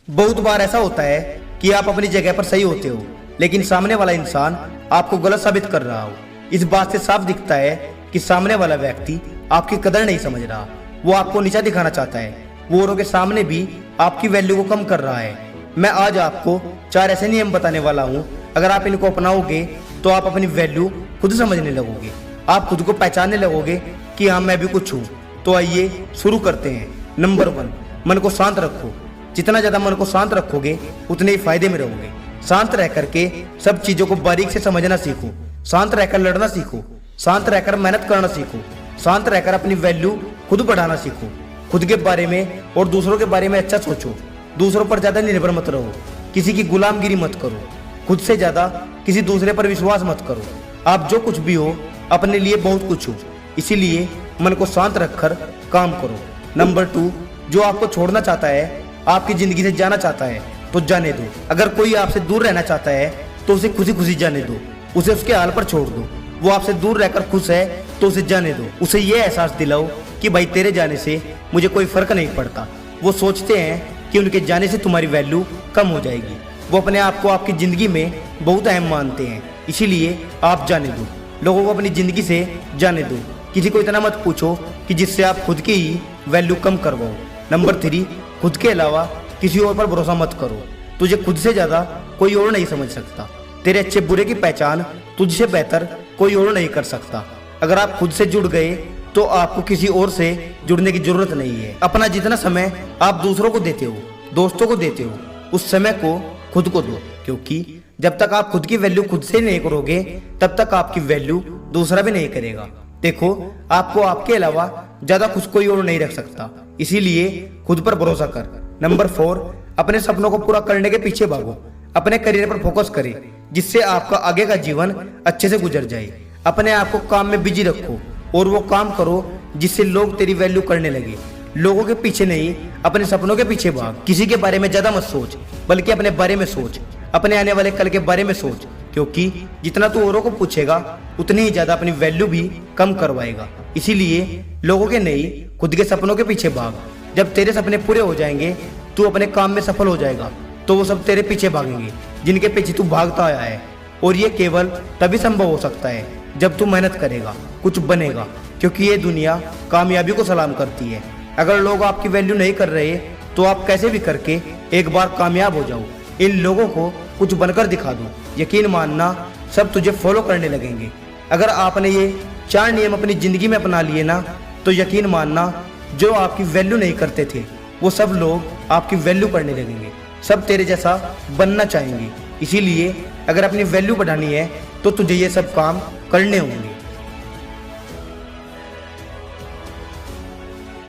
बहुत बार ऐसा होता है कि आप अपनी जगह पर सही होते हो, लेकिन सामने वाला इंसान आपको गलत साबित कर रहा हो। इस बात से साफ दिखता है कि सामने वाला व्यक्ति आपकी कदर नहीं समझ रहा। वो आपको नीचा दिखाना चाहता है। वो औरों के सामने भी आपकी वैल्यू को कम कर रहा है। मैं आज आपको 4 ऐसे नियम बताने वाला हूँ। अगर आप इनको अपनाओगे तो आप अपनी वैल्यू खुद समझने लगोगे। आप खुद को पहचानने लगोगे कि हाँ, मैं भी कुछ हूँ। तो आइए शुरू करते हैं। नंबर 1, मन को शांत रखो। जितना ज्यादा मन को शांत रखोगे उतने ही फायदे में रहोगे। शांत रह करके सब चीजों को बारीक से समझना सीखो। शांत रहकर लड़ना सीखो। शांत रहकर मेहनत करना सीखो। शांत रहकर अपनी वैल्यू खुद बढ़ाना सीखो। खुद के बारे में और दूसरों के बारे में अच्छा सोचो। दूसरों पर ज्यादा निर्भर मत रहो। किसी की गुलामगिरी मत करो। खुद से ज्यादा किसी दूसरे पर विश्वास मत करो। आप जो कुछ भी हो अपने लिए बहुत कुछ हो, इसीलिए मन को शांत रखकर काम करो। नंबर 2, जो आपको छोड़ना चाहता है, आपकी जिंदगी से जाना चाहता है तो जाने दो। अगर कोई आपसे दूर रहना चाहता है तो उसे खुशी खुशी जाने दो। उसे उसके हाल पर छोड़ दो। वो आपसे दूर रहकर खुश है तो उसे जाने दो। उसे ये एहसास दिलाओ कि भाई तेरे जाने से मुझे कोई फर्क नहीं पड़ता। वो सोचते हैं कि उनके जाने से तुम्हारी वैल्यू कम हो जाएगी। वो अपने आप को आपकी जिंदगी में बहुत अहम मानते हैं, इसीलिए आप जाने दो। लोगों को अपनी जिंदगी से जाने दो। किसी को इतना मत पूछो कि जिससे आप खुद की ही वैल्यू कम करवाओ। नंबर 3, खुद के अलावा किसी और पर भरोसा मत करो। तुझे खुद से ज्यादा कोई और नहीं समझ सकता। तेरे अच्छे बुरे की पहचान तुझसे बेहतर कोई और नहीं कर सकता। अगर आप खुद से जुड़ गए तो आपको किसी और से जुड़ने की जरूरत नहीं है। अपना जितना समय आप दूसरों को देते हो, दोस्तों को देते हो, उस समय को खुद को दो। क्योंकि जब तक आप खुद की वैल्यू खुद से नहीं करोगे तब तक आपकी वैल्यू दूसरा भी नहीं करेगा। देखो, आपको आपके अलावा ज्यादा खुश कोई और नहीं रख सकता, इसीलिए खुद पर भरोसा कर। नंबर 4, अपने सपनों को पूरा करने के पीछे भागो। अपने करियर पर फोकस करें, जिससे आपका आगे का जीवन अच्छे से गुजर जाए। अपने आप को काम में बिजी रखो और वो काम करो जिससे लोग तेरी वैल्यू करने लगे। लोगों के पीछे नहीं, अपने सपनों के पीछे भाग। किसी के बारे में ज्यादा मत सोच, बल्कि अपने बारे में सोच। अपने आने वाले कल के बारे में सोच, क्योंकि जितना तू औरों को पूछेगा उतनी ही ज्यादा अपनी वैल्यू भी कम करवाएगा। इसीलिए लोगों के नहीं, खुद के सपनों के पीछे भाग। जब तेरे सपने पूरे हो जाएंगे, तू अपने काम में सफल हो जाएगा, तो वो सब तेरे पीछे भागेंगे जिनके पीछे तू भागता आया है। और ये केवल तभी संभव हो सकता है जब तू मेहनत करेगा, कुछ बनेगा, क्योंकि ये दुनिया कामयाबी को सलाम करती है। अगर लोग आपकी वैल्यू नहीं कर रहे तो आप कैसे भी करके एक बार कामयाब हो जाओ। इन लोगों को कुछ बनकर दिखा दो। यकीन मानना, सब तुझे फॉलो करने लगेंगे। अगर आपने ये 4 नियम अपनी जिंदगी में अपना लिए ना, तो यकीन मानना, जो आपकी वैल्यू नहीं करते थे वो सब लोग आपकी वैल्यू करने लगेंगे। सब तेरे जैसा बनना चाहेंगे। इसीलिए अगर अपनी वैल्यू बढ़ानी है तो तुझे ये सब काम करने होंगे।